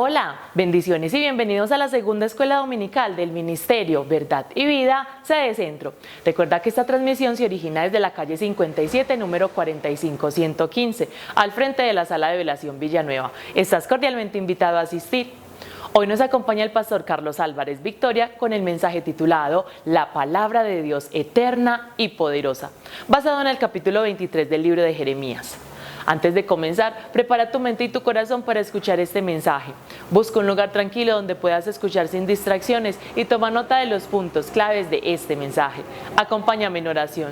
Hola, bendiciones y bienvenidos a la segunda escuela dominical del Ministerio Verdad y Vida, sede Centro. Recuerda que esta transmisión se origina desde la calle 57, número 45115, al frente de la sala de velación Villanueva. Estás cordialmente invitado a asistir. Hoy nos acompaña el pastor Carlos Álvarez Victoria con el mensaje titulado La Palabra de Dios eterna y poderosa, basado en el capítulo 23 del libro de Jeremías. Antes de comenzar, prepara tu mente y tu corazón para escuchar este mensaje. Busca un lugar tranquilo donde puedas escuchar sin distracciones y toma nota de los puntos claves de este mensaje. Acompáñame en oración.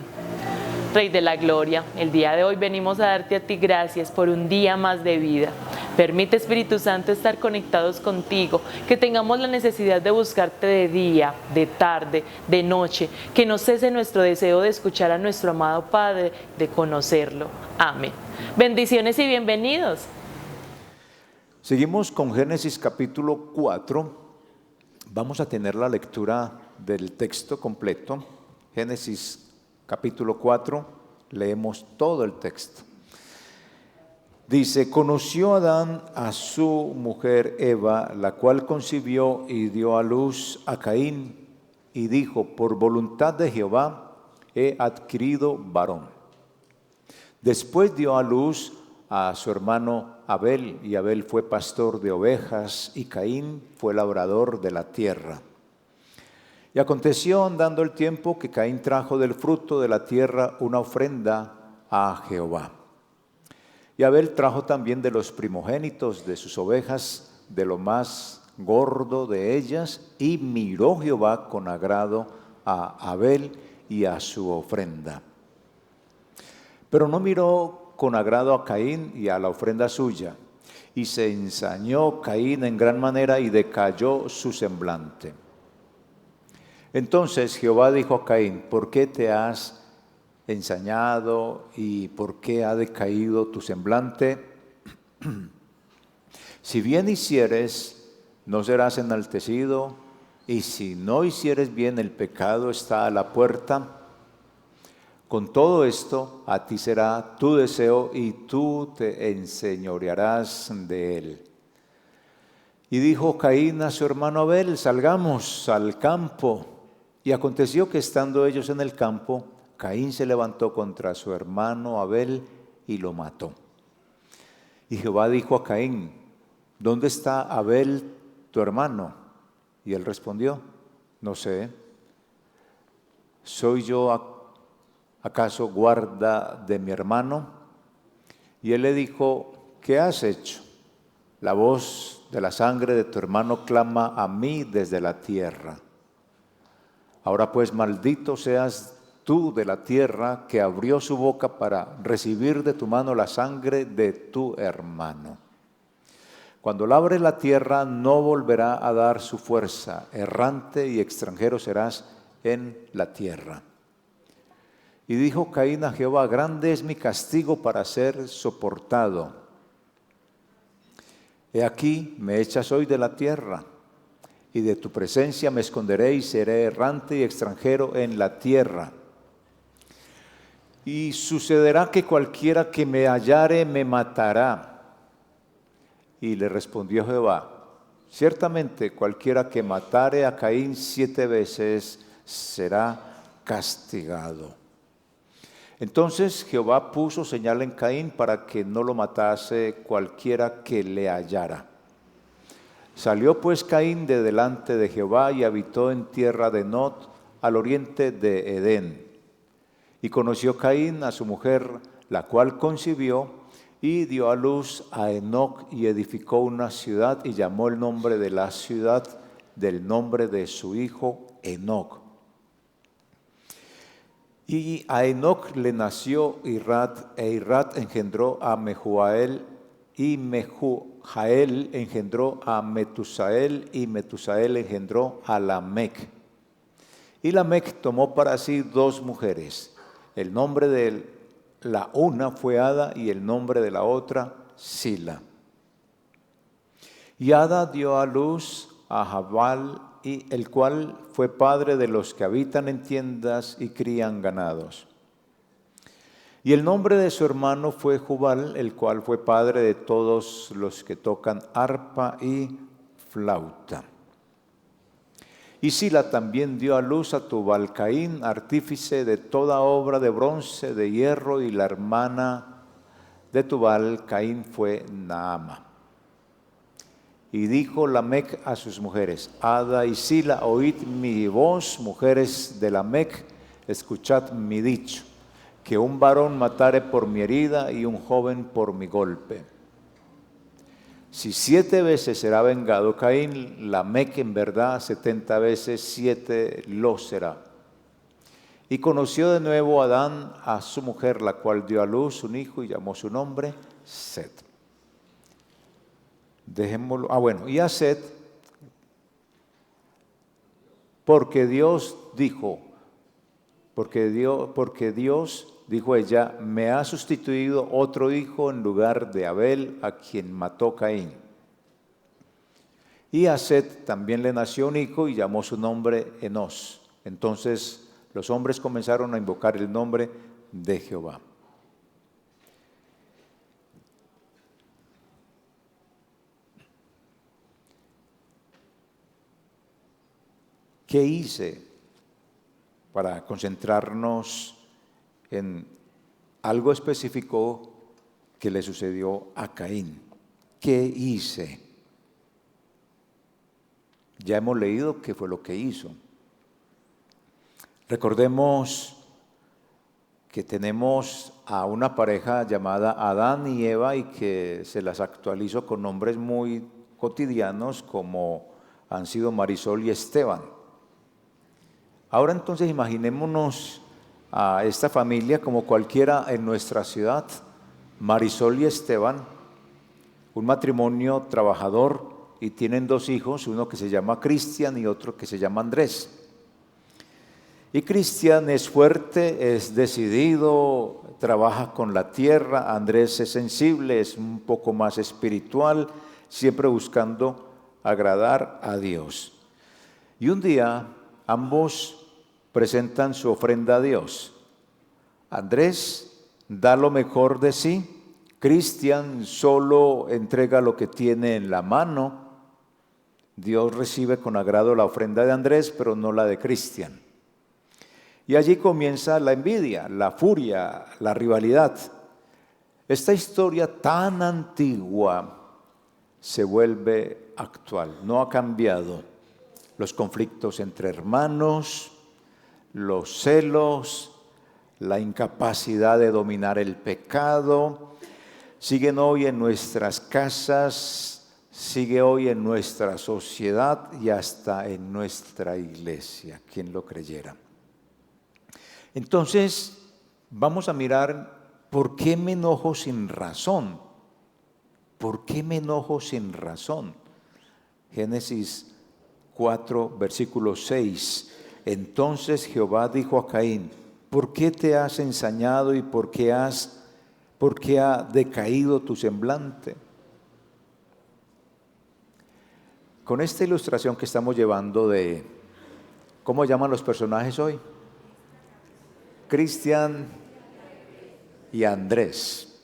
Rey de la Gloria, el día de hoy venimos a darte a ti gracias por un día más de vida. Permite, Espíritu Santo, estar conectados contigo, que tengamos la necesidad de buscarte de día, de tarde, de noche, que no cese nuestro deseo de escuchar a nuestro amado Padre, de conocerlo. Amén. Bendiciones y bienvenidos. Seguimos con Génesis capítulo 4. Vamos a tener la lectura del texto completo. Génesis capítulo 4, leemos todo el texto. Dice: conoció Adán a su mujer Eva, la cual concibió y dio a luz a Caín, y dijo: por voluntad de Jehová he adquirido varón. Después dio a luz a su hermano Abel, y Abel fue pastor de ovejas, y Caín fue labrador de la tierra. Y aconteció, andando el tiempo, que Caín trajo del fruto de la tierra una ofrenda a Jehová. Y Abel trajo también de los primogénitos de sus ovejas, de lo más gordo de ellas, y miró Jehová con agrado a Abel y a su ofrenda. Pero no miró con agrado a Caín y a la ofrenda suya, y se ensañó Caín en gran manera y decayó su semblante. Entonces Jehová dijo a Caín: ¿por qué te has ensañado y por qué ha decaído tu semblante? Si bien hicieres, no serás enaltecido, y si no hicieres bien, el pecado está a la puerta. Con todo esto, a ti será tu deseo y tú te enseñorearás de él. Y dijo Caín a su hermano Abel: salgamos al campo. Y aconteció que estando ellos en el campo, Caín se levantó contra su hermano Abel y lo mató. Y Jehová dijo a Caín: ¿dónde está Abel tu hermano? Y él respondió: no sé. ¿Soy yo acaso guarda de mi hermano? Y él le dijo: ¿qué has hecho? La voz de la sangre de tu hermano clama a mí desde la tierra. Ahora pues, maldito seas tú de la tierra, que abrió su boca para recibir de tu mano la sangre de tu hermano. Cuando labre la tierra, no volverá a dar su fuerza. Errante y extranjero serás en la tierra. Y dijo Caín a Jehová: grande es mi castigo para ser soportado. He aquí, me echas hoy de la tierra, y de tu presencia me esconderé y seré errante y extranjero en la tierra. Y sucederá que cualquiera que me hallare me matará. Y le respondió Jehová: ciertamente cualquiera que matare a Caín 7 veces será castigado. Entonces Jehová puso señal en Caín para que no lo matase cualquiera que le hallara. Salió pues Caín de delante de Jehová y habitó en tierra de Nod, al oriente de Edén. Y conoció Caín a su mujer, la cual concibió y dio a luz a Enoc, y edificó una ciudad y llamó el nombre de la ciudad del nombre de su hijo Enoc. Y a Enoc le nació Irad, e Irad engendró a Mehujael, y Mehujael engendró a Metusael, y Metusael engendró a Lamec. Y Lamec tomó para sí 2 mujeres. El nombre de la una fue Ada, y el nombre de la otra Sila. Y Ada dio a luz a Jabal, y el cual fue padre de los que habitan en tiendas y crían ganados. Y el nombre de su hermano fue Jubal, el cual fue padre de todos los que tocan arpa y flauta. Y Sila también dio a luz a Tubal-Caín, artífice de toda obra de bronce, de hierro, y la hermana de Tubal-Caín fue Naama. Y dijo Lamec a sus mujeres: Ada y Sila, oíd mi voz, mujeres de Lamec, escuchad mi dicho, que un varón matare por mi herida y un joven por mi golpe. Si 7 veces será vengado Caín, Lamec en verdad 70 veces 7 lo será. Y conoció de nuevo Adán a su mujer, la cual dio a luz un hijo y llamó su nombre Set. Dejémoslo. Y a Set, porque Dios dijo, dijo ella, me ha sustituido otro hijo en lugar de Abel, a quien mató Caín. Y a Set también le nació un hijo y llamó su nombre Enos. Entonces los hombres comenzaron a invocar el nombre de Jehová. ¿Qué hice para concentrarnos en algo específico que le sucedió a Caín? ¿Qué hice? Ya hemos leído qué fue lo que hizo. Recordemos que tenemos a una pareja llamada Adán y Eva y que se las actualizo con nombres muy cotidianos como han sido Marisol y Esteban. Ahora entonces imaginémonos a esta familia como cualquiera en nuestra ciudad, Marisol y Esteban, un matrimonio trabajador, y tienen 2 hijos, uno que se llama Cristian y otro que se llama Andrés. Y Cristian es fuerte, es decidido, trabaja con la tierra. Andrés es sensible, es un poco más espiritual, siempre buscando agradar a Dios. Y un día ambos presentan su ofrenda a Dios. Andrés da lo mejor de sí, Cristian solo entrega lo que tiene en la mano. Dios recibe con agrado la ofrenda de Andrés, pero no la de Cristian. Y allí comienza la envidia, la furia, la rivalidad. Esta historia tan antigua se vuelve actual, no ha cambiado. Los conflictos entre hermanos, los celos, la incapacidad de dominar el pecado, siguen hoy en nuestras casas, sigue hoy en nuestra sociedad y hasta en nuestra iglesia, quien lo creyera. Entonces, vamos a mirar por qué me enojo sin razón. ¿Por qué me enojo sin razón? Génesis 4, versículo 6. Entonces Jehová dijo a Caín: ¿por qué te has ensañado y por qué ha decaído tu semblante? Con esta ilustración que estamos llevando de, ¿cómo llaman los personajes hoy? Cristian y Andrés.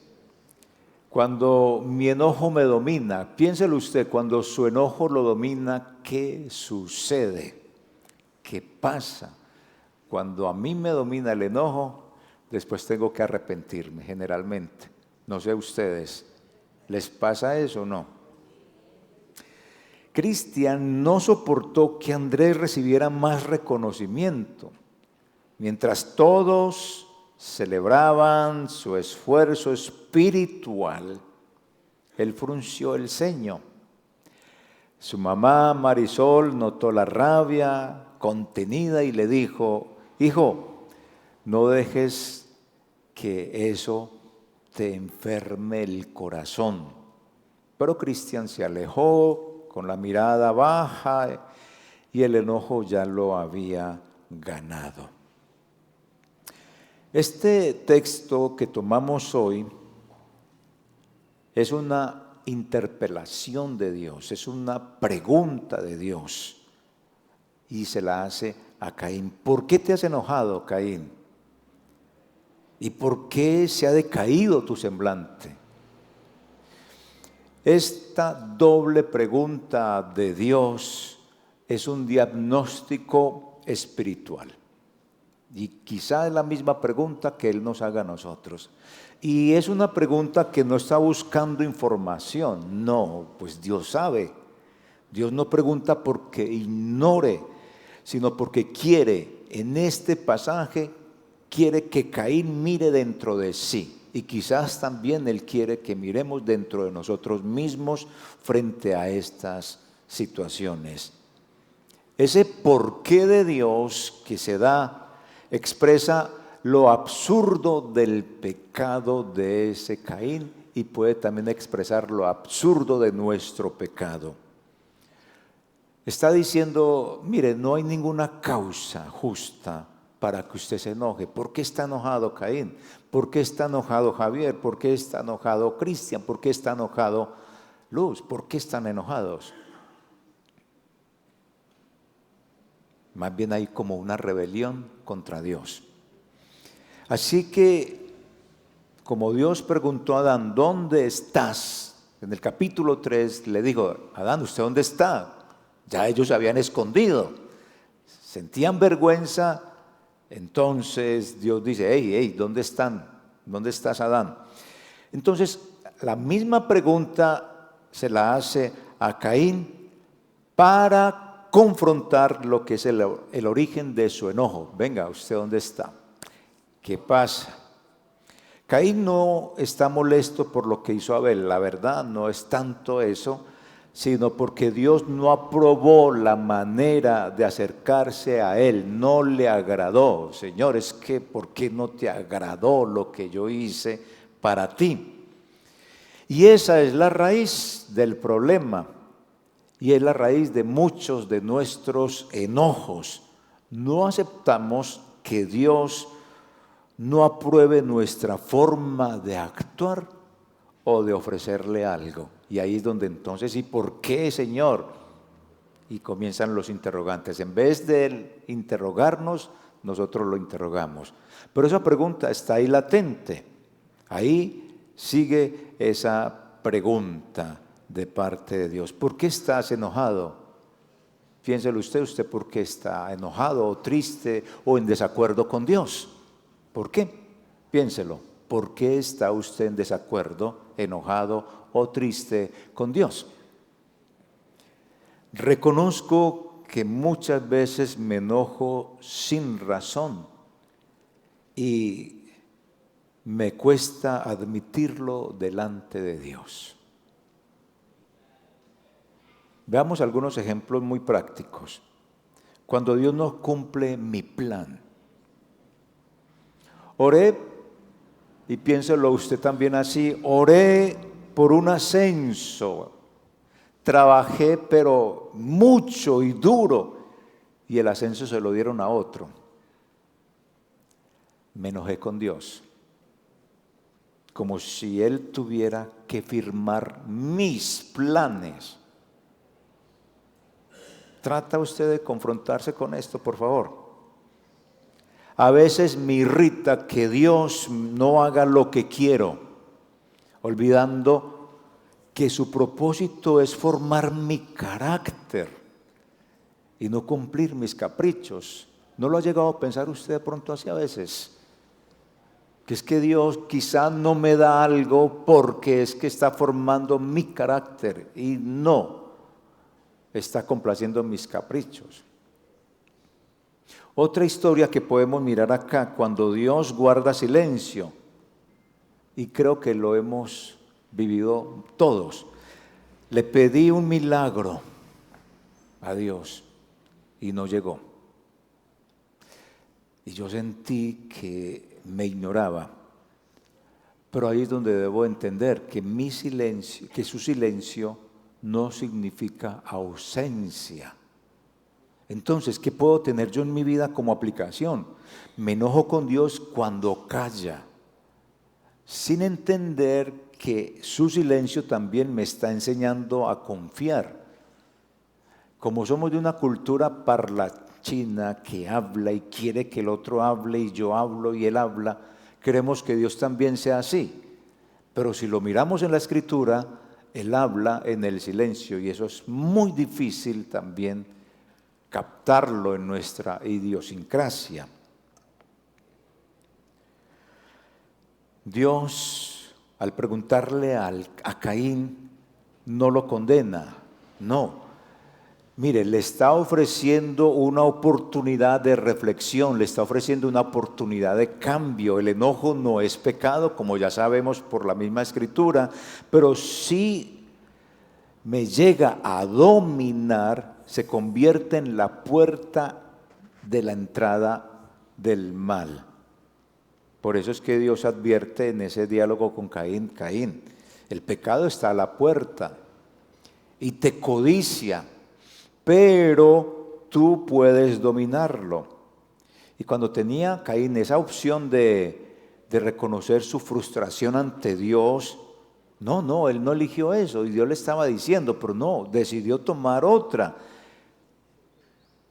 Cuando mi enojo me domina, piénselo usted, cuando su enojo lo domina, ¿qué sucede? ¿Qué pasa? Cuando a mí me domina el enojo, después tengo que arrepentirme, generalmente. No sé ustedes, ¿les pasa eso o no? Cristian no soportó que Andrés recibiera más reconocimiento. Mientras todos celebraban su esfuerzo espiritual, él frunció el ceño. Su mamá Marisol notó la rabia contenida y le dijo: hijo, no dejes que eso te enferme el corazón. Pero Cristian se alejó con la mirada baja y el enojo ya lo había ganado. Este texto que tomamos hoy es una interpelación de Dios, es una pregunta de Dios y se la hace a Caín. ¿Por qué te has enojado, Caín? ¿Y por qué se ha decaído tu semblante? Esta doble pregunta de Dios es un diagnóstico espiritual. Y quizá es la misma pregunta que Él nos haga a nosotros. Y es una pregunta que no está buscando información. No, pues Dios sabe. Dios no pregunta porque ignore, sino porque quiere, en este pasaje, quiere que Caín mire dentro de sí. Y quizás también Él quiere que miremos dentro de nosotros mismos frente a estas situaciones. Ese porqué de Dios que se da expresa lo absurdo del pecado de ese Caín y puede también expresar lo absurdo de nuestro pecado. Está diciendo, mire, no hay ninguna causa justa para que usted se enoje. ¿Por qué está enojado Caín? ¿Por qué está enojado Javier? ¿Por qué está enojado Cristian? ¿Por qué está enojado Luz? ¿Por qué están enojados? Más bien hay como una rebelión contra Dios. Así que, como Dios preguntó a Adán, ¿dónde estás? En el capítulo 3 le dijo, Adán, ¿usted dónde está? Ya ellos se habían escondido, sentían vergüenza. Entonces Dios dice, hey, ¿dónde están? ¿Dónde estás, Adán? Entonces, la misma pregunta se la hace a Caín para confrontar lo que es el origen de su enojo. Venga, ¿usted dónde está? ¿Qué pasa? Caín no está molesto por lo que hizo Abel. La verdad no es tanto eso, sino porque Dios no aprobó la manera de acercarse a Él, no le agradó. Señor, es que ¿por qué no te agradó lo que yo hice para ti? Y esa es la raíz del problema, y es la raíz de muchos de nuestros enojos. No aceptamos que Dios no apruebe nuestra forma de actuar o de ofrecerle algo. Y ahí es donde entonces, ¿y por qué, Señor? Y comienzan los interrogantes. En vez de interrogarnos, nosotros lo interrogamos. Pero esa pregunta está ahí latente. Ahí sigue esa pregunta de parte de Dios. ¿Por qué estás enojado? Piénselo usted por qué está enojado o triste o en desacuerdo con Dios. ¿Por qué? Piénselo. ¿Por qué está usted en desacuerdo, enojado o triste con Dios? Reconozco que muchas veces me enojo sin razón y me cuesta admitirlo delante de Dios. Veamos algunos ejemplos muy prácticos. Cuando Dios no cumple mi plan. Oré, y piénselo usted también así, oré por un ascenso, trabajé pero mucho y duro, y el ascenso se lo dieron a otro. Me enojé con Dios, como si Él tuviera que firmar mis planes. ¿Trata usted de confrontarse con esto, por favor? A veces me irrita que Dios no haga lo que quiero, olvidando que su propósito es formar mi carácter y no cumplir mis caprichos. ¿No lo ha llegado a pensar usted de pronto así a veces? Que es que Dios quizá no me da algo porque es que está formando mi carácter y no está complaciendo mis caprichos. Otra historia que podemos mirar acá, cuando Dios guarda silencio, y creo que lo hemos vivido todos. Le pedí un milagro a Dios y no llegó. Y yo sentí que me ignoraba. Pero ahí es donde debo entender que mi silencio, que su silencio no significa ausencia. Entonces, ¿qué puedo tener yo en mi vida como aplicación? Me enojo con Dios cuando calla, sin entender que su silencio también me está enseñando a confiar. Como somos de una cultura parlachina que habla y quiere que el otro hable y yo hablo y él habla, queremos que Dios también sea así. Pero si lo miramos en la Escritura, Él habla en el silencio y eso es muy difícil también captarlo en nuestra idiosincrasia. Dios, al preguntarle a Caín, no lo condena, no. Mire, le está ofreciendo una oportunidad de reflexión, le está ofreciendo una oportunidad de cambio. El enojo no es pecado, como ya sabemos por la misma Escritura, pero si me llega a dominar, se convierte en la puerta de la entrada del mal. Por eso es que Dios advierte en ese diálogo con Caín, Caín, el pecado está a la puerta y te codicia, pero tú puedes dominarlo. Y cuando tenía Caín esa opción de reconocer su frustración ante Dios, no, él no eligió eso y Dios le estaba diciendo, pero no, decidió tomar otra.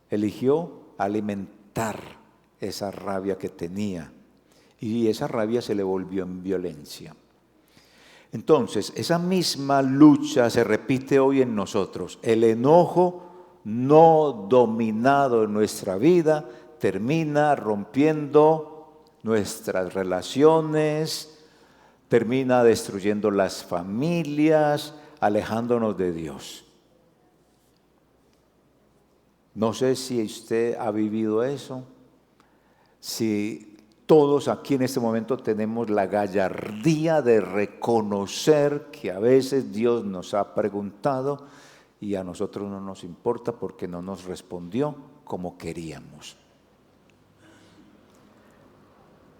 Eligió alimentar esa rabia que tenía y esa rabia se le volvió en violencia. Entonces, esa misma lucha se repite hoy en nosotros. El enojo no dominado en nuestra vida termina rompiendo nuestras relaciones, termina destruyendo las familias, alejándonos de Dios. No sé si usted ha vivido eso, si todos aquí en este momento tenemos la gallardía de reconocer que a veces Dios nos ha preguntado y a nosotros no nos importa porque no nos respondió como queríamos.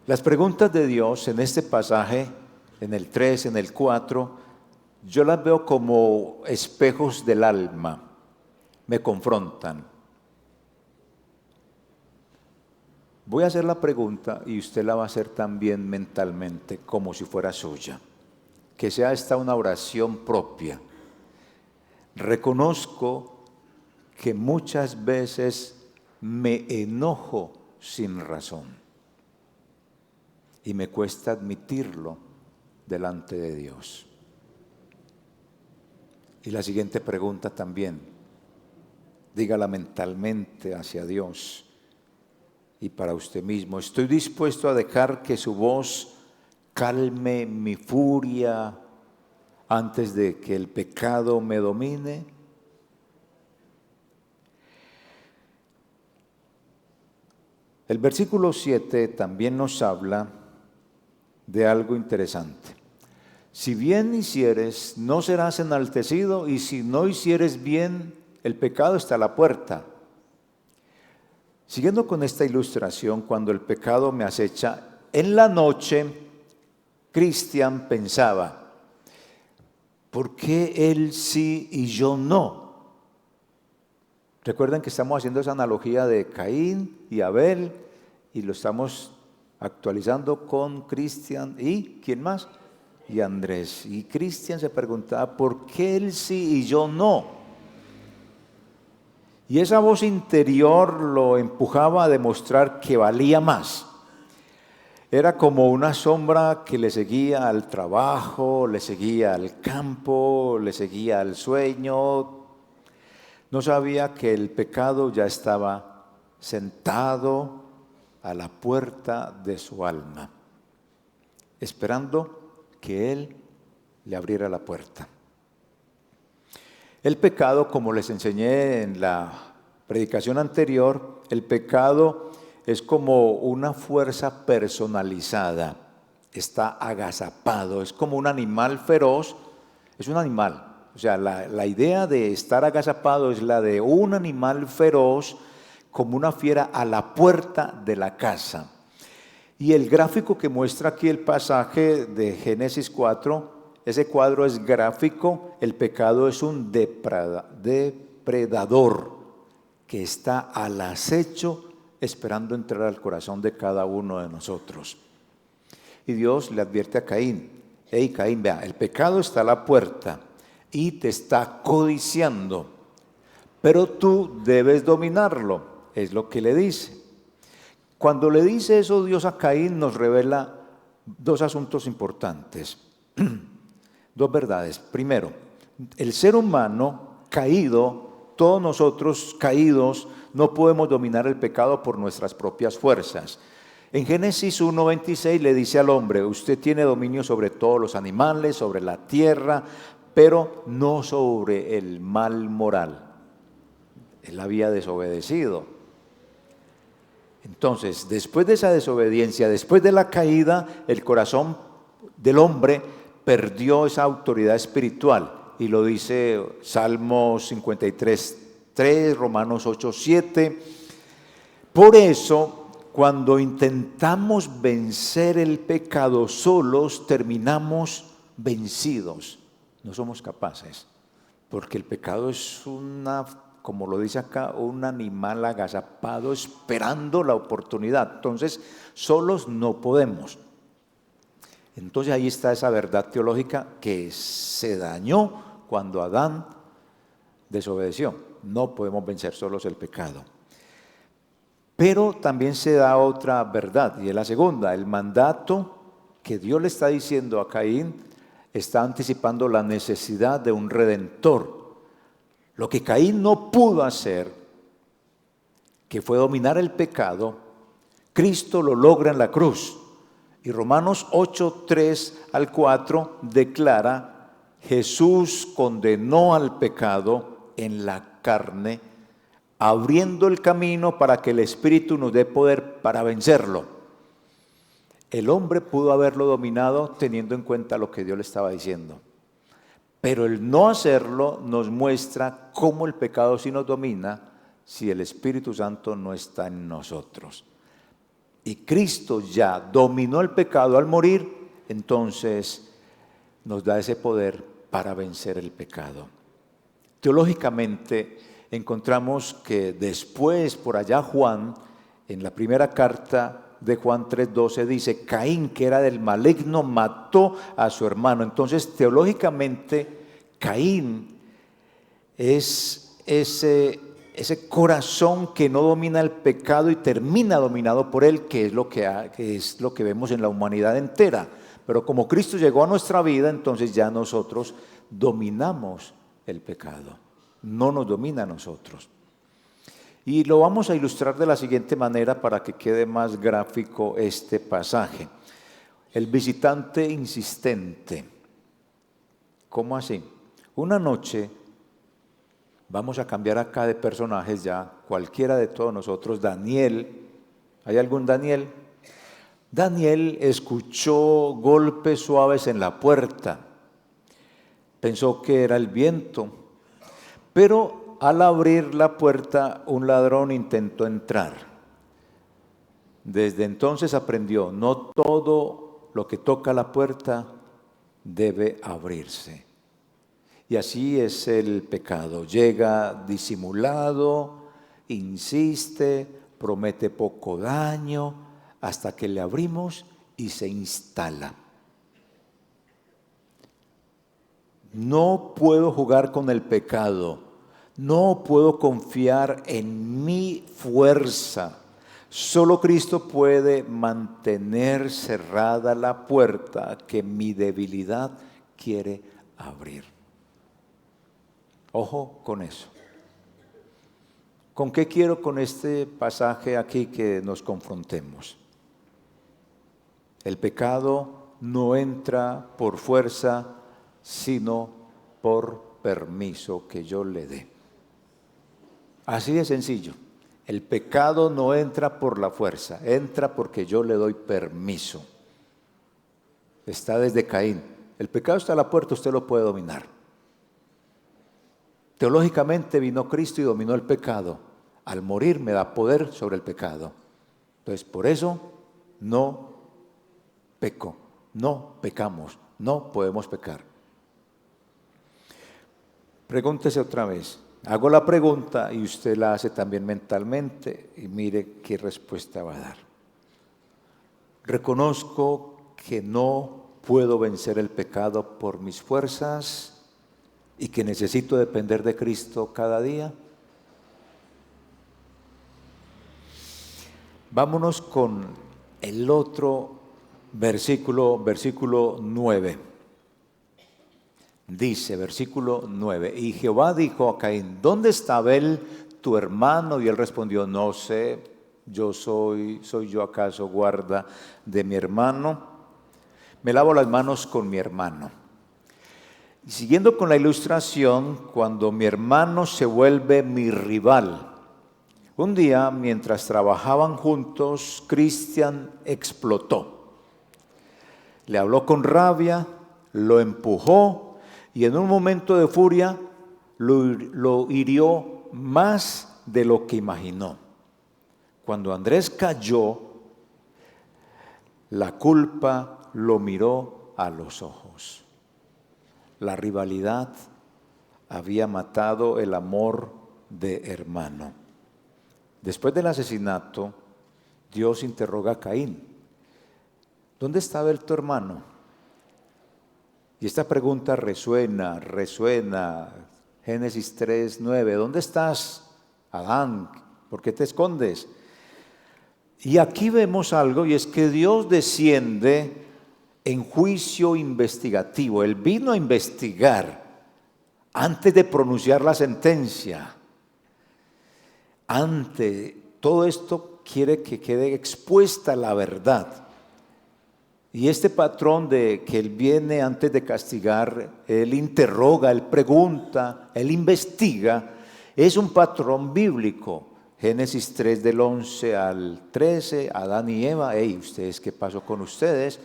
Las preguntas de Dios en este pasaje, en el 3, en el 4, yo las veo como espejos del alma, me confrontan. Voy a hacer la pregunta y usted la va a hacer también mentalmente, como si fuera suya. Que sea esta una oración propia. Reconozco que muchas veces me enojo sin razón y me cuesta admitirlo delante de Dios. Y la siguiente pregunta también, dígala mentalmente hacia Dios y para usted mismo. ¿Estoy dispuesto a dejar que su voz calme mi furia antes de que el pecado me domine? El versículo 7 también nos habla de algo interesante. Si bien hicieres, no serás enaltecido, y si no hicieres bien, el pecado está a la puerta. Siguiendo con esta ilustración, cuando el pecado me acecha, en la noche, Cristian pensaba, ¿por qué él sí y yo no? Recuerden que estamos haciendo esa analogía de Caín y Abel y lo estamos actualizando con Cristian y ¿quién más? Y Andrés. Y Cristian se preguntaba, ¿por qué él sí y yo no? Y esa voz interior lo empujaba a demostrar que valía más. Era como una sombra que le seguía al trabajo, le seguía al campo, le seguía al sueño. No sabía que el pecado ya estaba sentado a la puerta de su alma, esperando que Él le abriera la puerta. El pecado, como les enseñé en la predicación anterior, el pecado es como una fuerza personalizada, está agazapado, es como un animal feroz, es un animal. O sea, la idea de estar agazapado es la de un animal feroz como una fiera a la puerta de la casa. Y el gráfico que muestra aquí el pasaje de Génesis 4, ese cuadro es gráfico, el pecado es un depredador que está al acecho esperando entrar al corazón de cada uno de nosotros. Y Dios le advierte a Caín, hey Caín, vea, el pecado está a la puerta y te está codiciando, pero tú debes dominarlo, es lo que le dice. Cuando le dice eso Dios a Caín nos revela dos asuntos importantes, dos verdades. Primero, el ser humano caído, todos nosotros caídos, no podemos dominar el pecado por nuestras propias fuerzas. En Génesis 1:26 le dice al hombre: usted tiene dominio sobre todos los animales, sobre la tierra, pero no sobre el mal moral. Él había desobedecido. Entonces, después de esa desobediencia, después de la caída, el corazón del hombre perdió esa autoridad espiritual. Y lo dice Salmos 53:3, Romanos 8:7. Por eso, cuando intentamos vencer el pecado solos, terminamos vencidos. No somos capaces, porque el pecado es como lo dice acá, un animal agazapado esperando la oportunidad. Entonces, solos no podemos. Entonces ahí está esa verdad teológica que se dañó cuando Adán desobedeció. No podemos vencer solos el pecado. Pero también se da otra verdad, y es la segunda. El mandato que Dios le está diciendo a Caín está anticipando la necesidad de un redentor. Lo que Caín no pudo hacer, que fue dominar el pecado, Cristo lo logra en la cruz. Y Romanos 8:3-4 declara: Jesús condenó al pecado en la carne, abriendo el camino para que el Espíritu nos dé poder para vencerlo. El hombre pudo haberlo dominado teniendo en cuenta lo que Dios le estaba diciendo, pero el no hacerlo nos muestra cómo el pecado sí nos domina si el Espíritu Santo no está en nosotros. Y Cristo ya dominó el pecado al morir, entonces nos da ese poder para vencer el pecado. Teológicamente encontramos que después, por allá Juan, en la primera carta de Juan 3:12 dice: Caín, que era del maligno, mató a su hermano. Entonces, teológicamente, Caín es ese corazón que no domina el pecado y termina dominado por él, que es lo que vemos en la humanidad entera. Pero como Cristo llegó a nuestra vida, entonces ya nosotros dominamos el pecado. No nos domina a nosotros. Y lo vamos a ilustrar de la siguiente manera para que quede más gráfico este pasaje. El visitante insistente. ¿Cómo así? Una noche, vamos a cambiar acá de personajes ya, cualquiera de todos nosotros, Daniel. ¿Hay algún Daniel? Daniel escuchó golpes suaves en la puerta. Pensó que era el viento. Pero al abrir la puerta, un ladrón intentó entrar. Desde entonces aprendió: no todo lo que toca la puerta debe abrirse. Y así es el pecado. Llega disimulado, insiste, promete poco daño, hasta que le abrimos y se instala. No puedo jugar con el pecado. No puedo confiar en mi fuerza. Solo Cristo puede mantener cerrada la puerta que mi debilidad quiere abrir. Ojo con eso. ¿Con qué quiero con este pasaje aquí que nos confrontemos? El pecado no entra por fuerza, sino por permiso que yo le dé. Así de sencillo. El pecado no entra por la fuerza, entra porque yo le doy permiso. Está desde Caín. El pecado está a la puerta, usted lo puede dominar. Teológicamente vino Cristo y dominó el pecado. Al morir me da poder sobre el pecado. Entonces, por eso no peco, no pecamos, no podemos pecar. Pregúntese otra vez. Hago la pregunta y usted la hace también mentalmente y mire qué respuesta va a dar. Reconozco que no puedo vencer el pecado por mis fuerzas y que necesito depender de Cristo cada día. Vámonos con el otro versículo 9. Dice, versículo 9, y Jehová dijo a Caín, ¿dónde está Abel, tu hermano? Y él respondió, no sé, soy yo acaso guarda de mi hermano. Me lavo las manos con mi hermano. Y siguiendo con la ilustración, cuando mi hermano se vuelve mi rival. Un día, mientras trabajaban juntos, Cristian explotó. Le habló con rabia, lo empujó y en un momento de furia lo hirió más de lo que imaginó. Cuando Andrés cayó, la culpa lo miró a los ojos. La rivalidad había matado el amor de hermano. Después del asesinato, Dios interroga a Caín, ¿dónde está Abel tu hermano? Y esta pregunta resuena, Génesis 3:9, ¿dónde estás, Adán? ¿Por qué te escondes? Y aquí vemos algo, y es que Dios desciende en juicio investigativo. Él vino a investigar antes de pronunciar la sentencia. Ante todo esto quiere que quede expuesta la verdad. Y este patrón de que Él viene antes de castigar, Él interroga, Él pregunta, Él investiga, es un patrón bíblico. Génesis 3 del 11 al 13, Adán y Eva, ¿ustedes qué pasó con ustedes?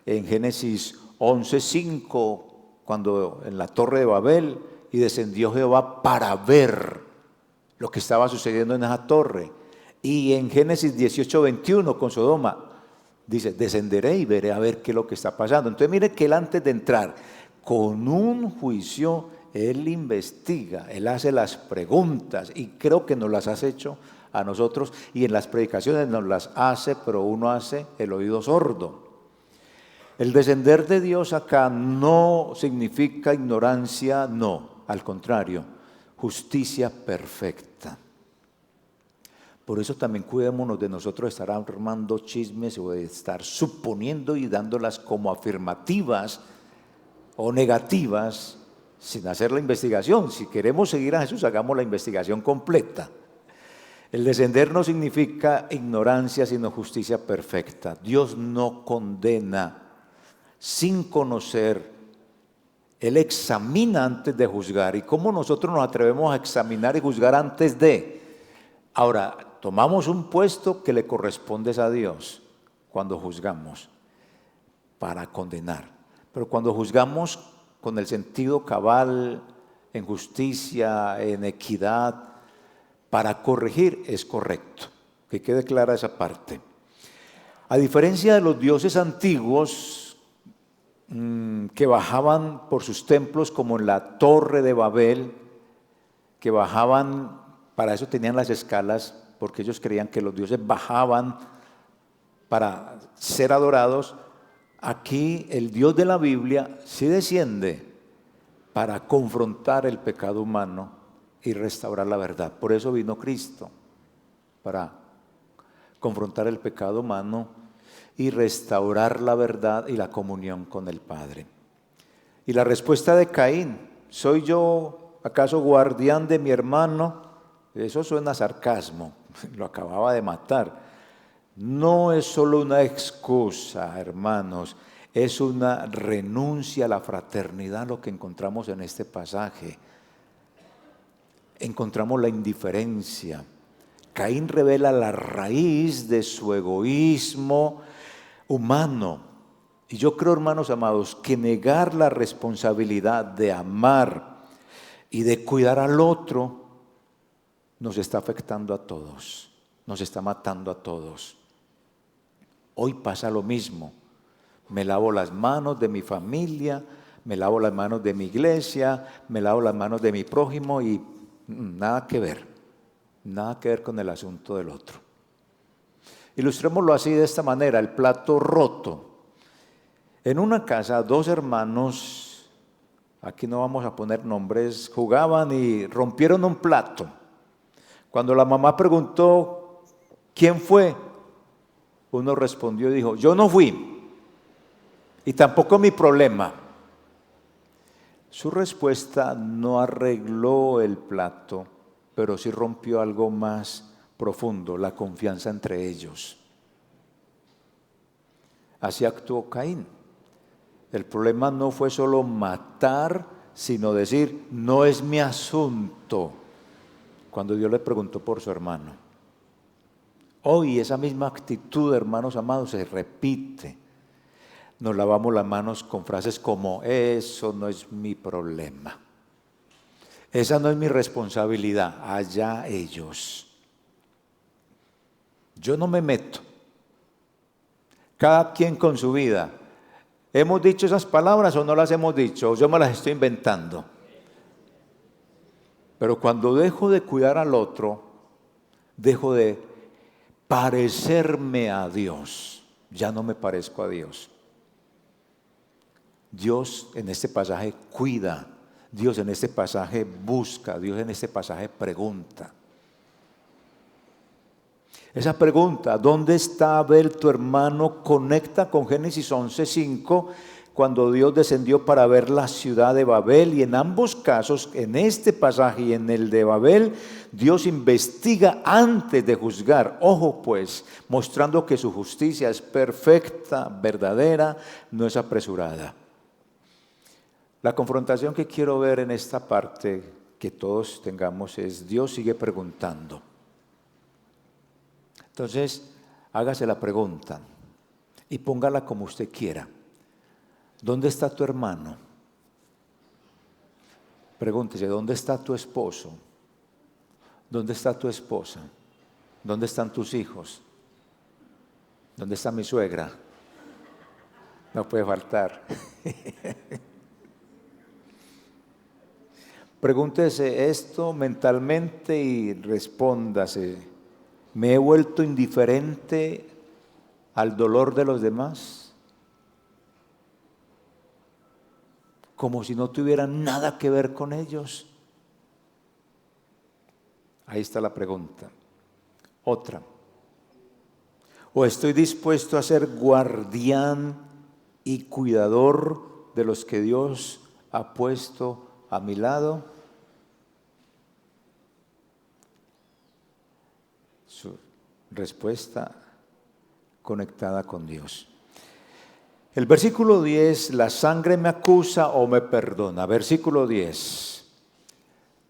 En Génesis 11:5, cuando en la torre de Babel, y descendió Jehová para ver lo que estaba sucediendo en esa torre. Y en Génesis 18:21 con Sodoma, dice, descenderé y veré a ver qué es lo que está pasando. Entonces mire que Él antes de entrar con un juicio, Él investiga, Él hace las preguntas y creo que nos las has hecho a nosotros y en las predicaciones nos las hace, pero uno hace el oído sordo. El descender de Dios acá no significa ignorancia, no, al contrario, justicia perfecta. Por eso también cuidémonos de nosotros estar armando chismes o de estar suponiendo y dándolas como afirmativas o negativas sin hacer la investigación. Si queremos seguir a Jesús, hagamos la investigación completa. El descender no significa ignorancia, sino justicia perfecta. Dios no condena sin conocer. Él examina antes de juzgar. ¿Y cómo nosotros nos atrevemos a examinar y juzgar antes de? Ahora, tomamos un puesto que le corresponde a Dios cuando juzgamos para condenar. Pero cuando juzgamos con el sentido cabal, en justicia, en equidad, para corregir es correcto. Que quede clara esa parte. A diferencia de los dioses antiguos que bajaban por sus templos como en la torre de Babel, que bajaban, para eso tenían las escalas, porque ellos creían que los dioses bajaban para ser adorados. Aquí el Dios de la Biblia sí desciende para confrontar el pecado humano y restaurar la verdad. Por eso vino Cristo, para confrontar el pecado humano y restaurar la verdad y la comunión con el Padre. Y la respuesta de Caín, ¿soy yo acaso guardián de mi hermano? Eso suena a sarcasmo, lo acababa de matar. No es solo una excusa, hermanos, es una renuncia a la fraternidad lo que encontramos en este pasaje. Encontramos la indiferencia. Caín revela la raíz de su egoísmo humano. Y yo creo, hermanos amados, que negar la responsabilidad de amar y de cuidar al otro nos está afectando a todos, nos está matando a todos. Hoy pasa lo mismo. Me lavo las manos de mi familia, me lavo las manos de mi iglesia, me lavo las manos de mi prójimo y nada que ver con el asunto del otro. Ilustrémoslo así de esta manera, el plato roto. En una casa, dos hermanos, aquí no vamos a poner nombres, jugaban y rompieron un plato. Cuando la mamá preguntó, ¿quién fue? Uno respondió y dijo, yo no fui. y tampoco mi problema. Su respuesta no arregló el plato, pero sí rompió algo más profundo, la confianza entre ellos. Así actuó Caín. El problema no fue solo matar, sino decir, no es mi asunto, cuando Dios le preguntó por su hermano. Hoy esa misma actitud, hermanos amados, se repite. Nos lavamos las manos con frases como, eso no es mi problema. Esa no es mi responsabilidad, allá ellos. Yo no me meto. Cada quien con su vida. ¿Hemos dicho esas palabras o no las hemos dicho? Yo me las estoy inventando. Pero cuando dejo de cuidar al otro, dejo de parecerme a Dios. Ya no me parezco a Dios. Dios en este pasaje cuida. Dios en este pasaje busca. Dios en este pasaje pregunta. Esa pregunta, ¿dónde está Abel tu hermano? Conecta con Génesis 11:5, cuando Dios descendió para ver la ciudad de Babel. Y en ambos casos, en este pasaje y en el de Babel, Dios investiga antes de juzgar. Ojo pues, mostrando que su justicia es perfecta, verdadera, no es apresurada. La confrontación que quiero ver en esta parte que todos tengamos es, Dios sigue preguntando. Entonces, hágase la pregunta y póngala como usted quiera. ¿Dónde está tu hermano? Pregúntese, ¿dónde está tu esposo? ¿Dónde está tu esposa? ¿Dónde están tus hijos? ¿Dónde está mi suegra? No puede faltar. Pregúntese esto mentalmente y respóndase. ¿Me he vuelto indiferente al dolor de los demás? Como si no tuviera nada que ver con ellos. Ahí está la pregunta. Otra. ¿O estoy dispuesto a ser guardián y cuidador de los que Dios ha puesto a mi lado? Su respuesta conectada con Dios. El versículo 10, la sangre me acusa o me perdona. Versículo 10.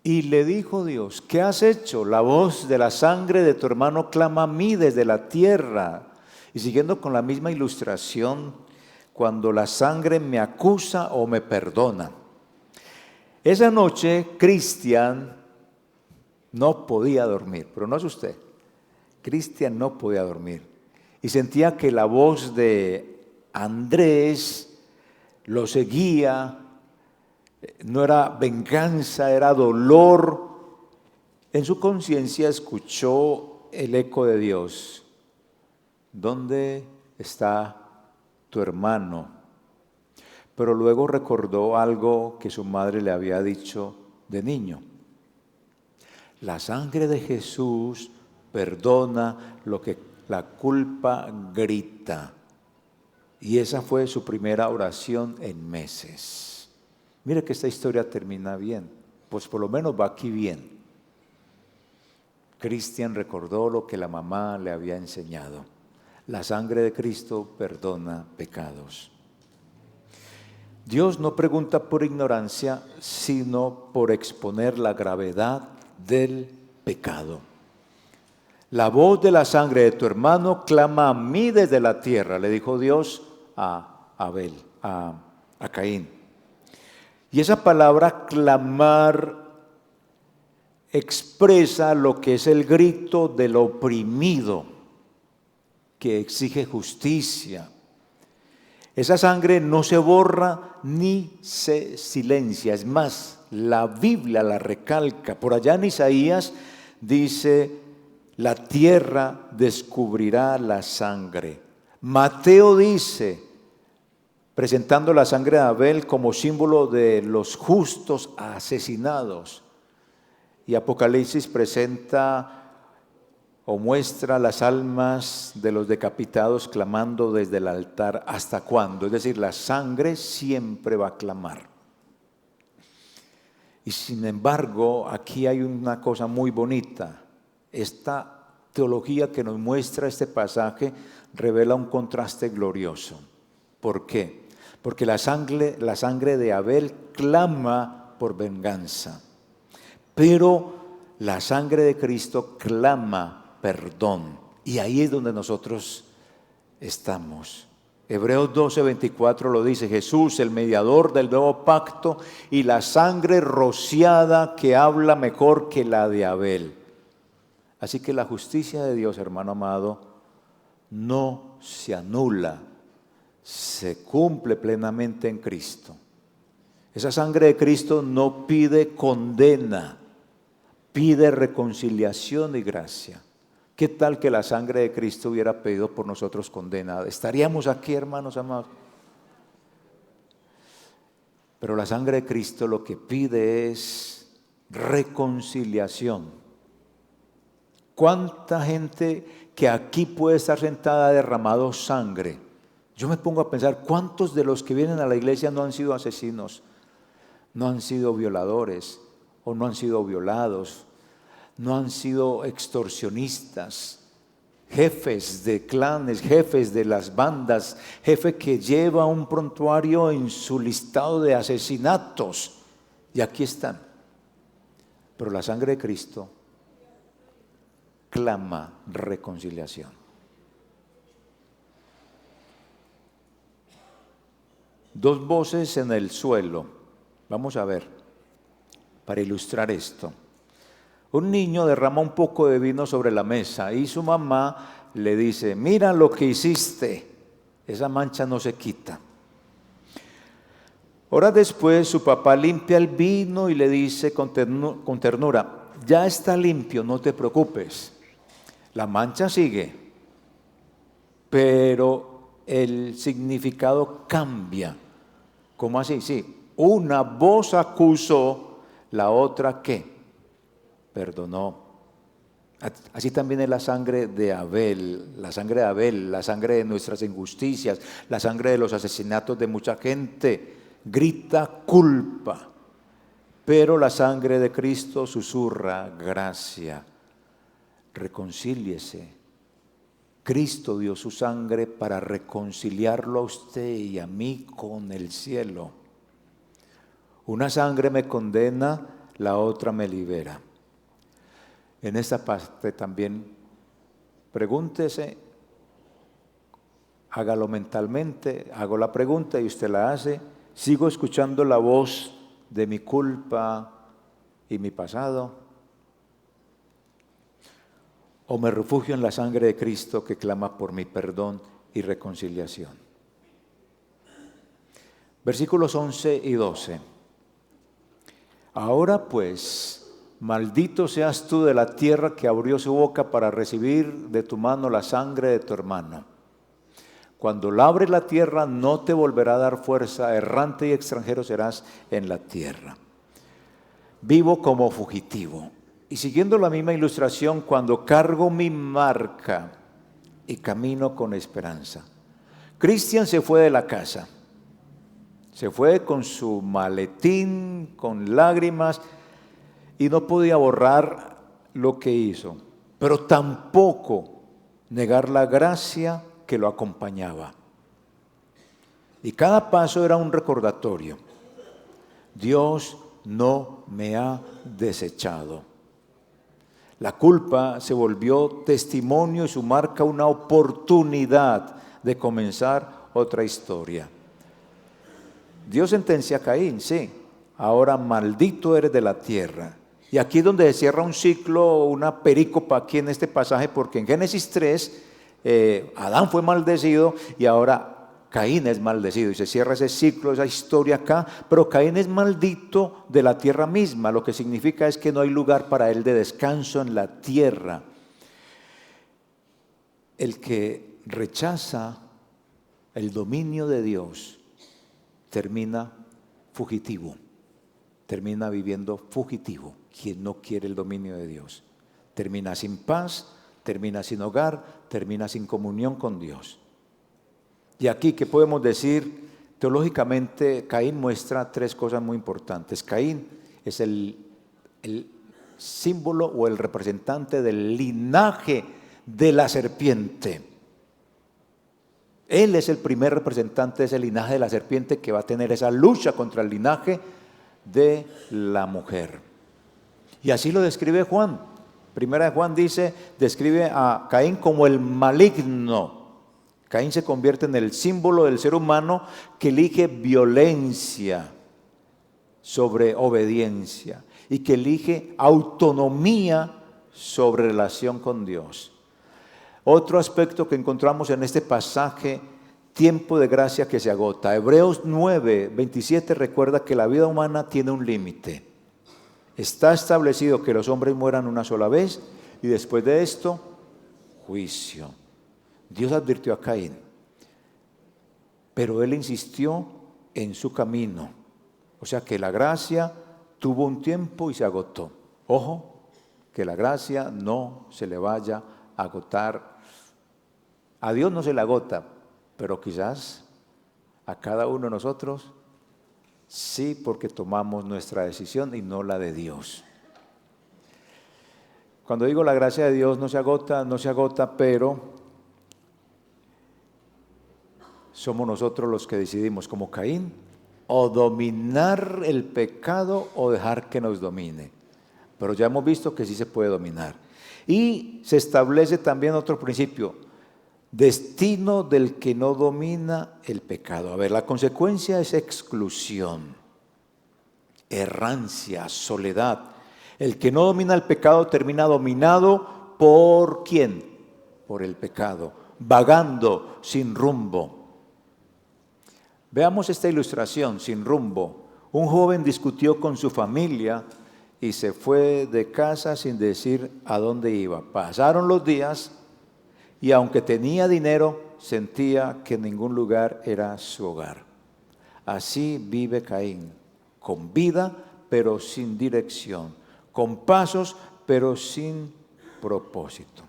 Y le dijo Dios, ¿qué has hecho? La voz de la sangre de tu hermano clama a mí desde la tierra. Y siguiendo con la misma ilustración, cuando la sangre me acusa o me perdona. Esa noche, Cristian no podía dormir, pero no es usted. Cristian no podía dormir y sentía que la voz de Andrés lo seguía. No era venganza, era dolor. En su conciencia escuchó el eco de Dios. ¿Dónde está tu hermano? Pero luego recordó algo que su madre le había dicho de niño. La sangre de Jesús perdona lo que la culpa grita. Y esa fue su primera oración en meses. Mire que esta historia termina bien, pues por lo menos va aquí bien. Cristian recordó lo que la mamá le había enseñado. La sangre de Cristo perdona pecados. Dios no pregunta por ignorancia, sino por exponer la gravedad del pecado. La voz de la sangre de tu hermano clama a mí desde la tierra, le dijo Dios a Abel, a Caín. Y esa palabra clamar expresa lo que es el grito del oprimido que exige justicia. Esa sangre no se borra ni se silencia. Es más, la Biblia la recalca. Por allá en Isaías dice, la tierra descubrirá la sangre. Mateo dice, presentando la sangre de Abel como símbolo de los justos asesinados. Y Apocalipsis presenta o muestra las almas de los decapitados clamando desde el altar. ¿Hasta cuándo? Es decir, la sangre siempre va a clamar. Y sin embargo, aquí hay una cosa muy bonita. Esta teología que nos muestra este pasaje revela un contraste glorioso. ¿Por qué? Porque la sangre de Abel clama por venganza, pero la sangre de Cristo clama perdón. Y ahí es donde nosotros estamos. Hebreos 12:24 lo dice: Jesús, el mediador del nuevo pacto, y la sangre rociada que habla mejor que la de Abel. Así que la justicia de Dios, hermano amado, no se anula, se cumple plenamente en Cristo. Esa sangre de Cristo no pide condena, pide reconciliación y gracia. ¿Qué tal que la sangre de Cristo hubiera pedido por nosotros condena? ¿Estaríamos aquí, hermanos amados? Pero la sangre de Cristo lo que pide es reconciliación. ¿Cuánta gente que aquí puede estar sentada ha derramado sangre? Yo me pongo a pensar, ¿cuántos de los que vienen a la iglesia no han sido asesinos? No han sido violadores o no han sido violados, no han sido extorsionistas, jefes de clanes, jefes de las bandas, jefe que lleva un prontuario en su listado de asesinatos, y aquí están. Pero la sangre de Cristo clama reconciliación. Dos voces en el suelo. Vamos a ver, para ilustrar esto. Un niño derrama un poco de vino sobre la mesa y su mamá le dice: mira lo que hiciste, esa mancha no se quita. Horas después su papá limpia el vino y le dice con ternura: ya está limpio, no te preocupes. La mancha sigue, pero el significado cambia. ¿Cómo así? Sí, una voz acusó, la otra ¿qué? Perdonó. Así también es la sangre de Abel, la sangre de Abel, la sangre de nuestras injusticias, la sangre de los asesinatos de mucha gente. Grita culpa, pero la sangre de Cristo susurra gracia. Reconcíliese. Cristo dio su sangre para reconciliarlo a usted y a mí con el cielo. Una sangre me condena, la otra me libera. En esta parte también pregúntese, hágalo mentalmente, hago la pregunta y usted la hace: ¿sigo escuchando la voz de mi culpa y mi pasado? ¿O me refugio en la sangre de Cristo que clama por mi perdón y reconciliación? Versículos 11 y 12. Ahora pues, maldito seas tú de la tierra que abrió su boca para recibir de tu mano la sangre de tu hermano. Cuando labres la tierra no te volverá a dar fuerza, errante y extranjero serás en la tierra. Vivo como fugitivo. Y siguiendo la misma ilustración, cuando cargo mi marca y camino con esperanza. Cristian se fue de la casa. Se fue con su maletín, con lágrimas, y no podía borrar lo que hizo, pero tampoco negar la gracia que lo acompañaba. Y cada paso era un recordatorio: Dios no me ha desechado. La culpa se volvió testimonio y su marca una oportunidad de comenzar otra historia. Dios sentencia a Caín, sí. Ahora maldito eres de la tierra. Y aquí es donde se cierra un ciclo, una perícopa aquí en este pasaje, porque en Génesis 3, Adán fue maldecido y ahora Caín es maldecido. Y se cierra ese ciclo, esa historia acá, pero Caín es maldito de la tierra misma. Lo que significa es que no hay lugar para él de descanso en la tierra. El que rechaza el dominio de Dios termina fugitivo, termina viviendo fugitivo. Quien no quiere el dominio de Dios termina sin paz, termina sin hogar, termina sin comunión con Dios. Y aquí, ¿qué podemos decir? Teológicamente, Caín muestra tres cosas muy importantes. Caín es el símbolo o el representante del linaje de la serpiente. Él es el primer representante de ese linaje de la serpiente que va a tener esa lucha contra el linaje de la mujer. Y así lo describe Juan. Primera de Juan describe a Caín como el maligno. Caín se convierte en el símbolo del ser humano que elige violencia sobre obediencia y que elige autonomía sobre relación con Dios. Otro aspecto que encontramos en este pasaje, tiempo de gracia que se agota. Hebreos 9:27 recuerda que la vida humana tiene un límite. Está establecido que los hombres mueran una sola vez y después de esto, juicio. Dios advirtió a Caín, pero él insistió en su camino. O sea que la gracia tuvo un tiempo y se agotó. Ojo, que la gracia no se le vaya a agotar. A Dios no se le agota, pero quizás a cada uno de nosotros sí, porque tomamos nuestra decisión y no la de Dios. Cuando digo la gracia de Dios no se agota, pero somos nosotros los que decidimos, como Caín, o dominar el pecado o dejar que nos domine. Pero ya hemos visto que sí se puede dominar. Y se establece también otro principio: destino del que no domina el pecado. A ver, la consecuencia es exclusión, errancia, soledad. El que no domina el pecado termina dominado ¿por quién? Por el pecado, vagando sin rumbo. Veamos esta ilustración, sin rumbo. Un joven discutió con su familia y se fue de casa sin decir a dónde iba. Pasaron los días y aunque tenía dinero, sentía que ningún lugar era su hogar. Así vive Caín, con vida pero sin dirección, con pasos pero sin propósito.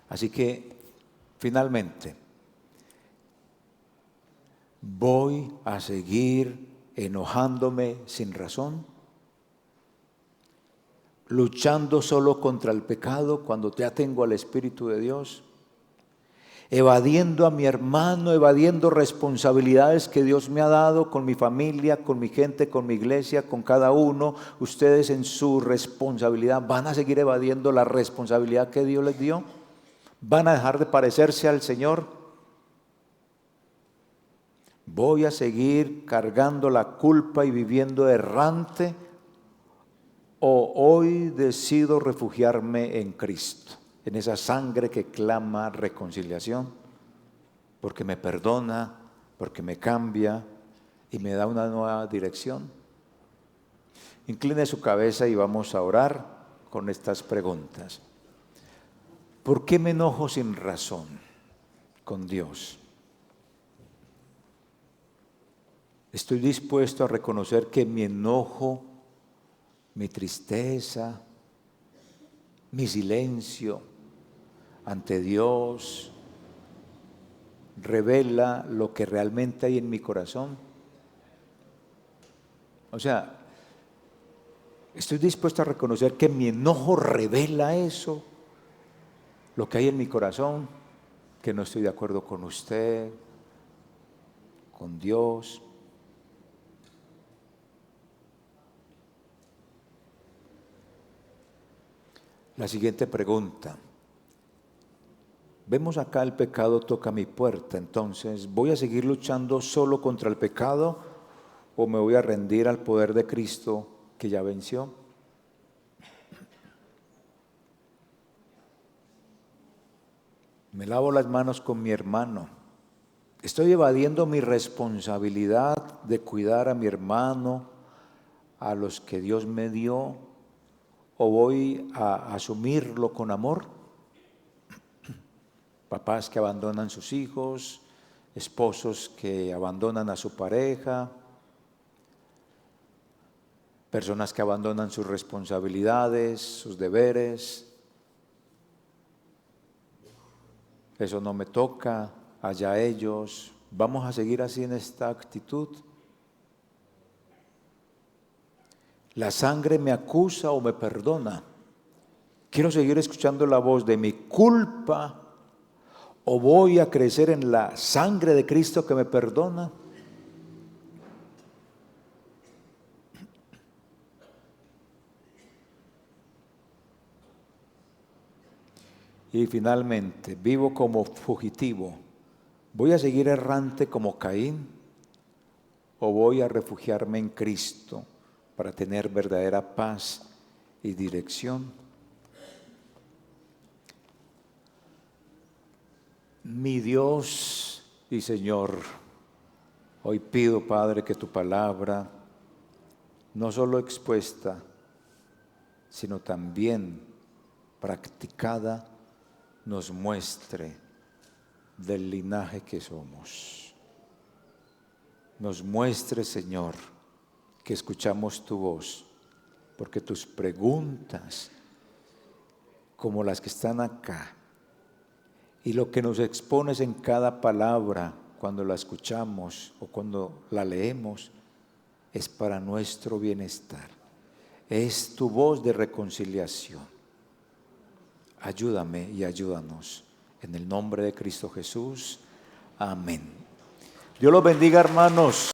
Así que, finalmente, ¿voy a seguir enojándome sin razón? ¿Luchando solo contra el pecado cuando ya tengo al Espíritu de Dios? ¿Evadiendo a mi hermano, evadiendo responsabilidades que Dios me ha dado con mi familia, con mi gente, con mi iglesia, con cada uno? ¿Ustedes en su responsabilidad van a seguir evadiendo la responsabilidad que Dios les dio? ¿Van a dejar de parecerse al Señor? ¿Voy a seguir cargando la culpa y viviendo errante? ¿O hoy decido refugiarme en Cristo, en esa sangre que clama reconciliación? Porque me perdona, porque me cambia y me da una nueva dirección. Incline su cabeza y vamos a orar con estas preguntas. ¿Por qué me enojo sin razón con Dios? Estoy dispuesto a reconocer que mi enojo, mi tristeza, mi silencio ante Dios revela lo que realmente hay en mi corazón. O sea, estoy dispuesto a reconocer que mi enojo revela eso, lo que hay en mi corazón, que no estoy de acuerdo con usted, con Dios. La siguiente pregunta. Vemos acá el pecado toca mi puerta, entonces, ¿voy a seguir luchando solo contra el pecado o me voy a rendir al poder de Cristo que ya venció? Me lavo las manos con mi hermano. ¿Estoy evadiendo mi responsabilidad de cuidar a mi hermano, a los que Dios me dio? ¿O voy a asumirlo con amor? Papás que abandonan sus hijos, esposos que abandonan a su pareja, personas que abandonan sus responsabilidades, sus deberes. eso no me toca, allá ellos. ¿Vamos a seguir así en esta actitud? ¿La sangre me acusa o me perdona? ¿Quiero seguir escuchando la voz de mi culpa o voy a crecer en la sangre de Cristo que me perdona? Y finalmente, vivo como fugitivo. ¿Voy a seguir errante como Caín o voy a refugiarme en Cristo para tener verdadera paz y dirección? Mi Dios y Señor, hoy pido, Padre, que tu palabra, no solo expuesta, sino también practicada, nos muestre del linaje que somos. Nos muestre, Señor, que escuchamos tu voz, porque tus preguntas, como las que están acá, y lo que nos expones en cada palabra cuando la escuchamos o cuando la leemos, es para nuestro bienestar. Es tu voz de reconciliación. Ayúdame y ayúdanos. En el nombre de Cristo Jesús. Amén. Dios los bendiga, hermanos.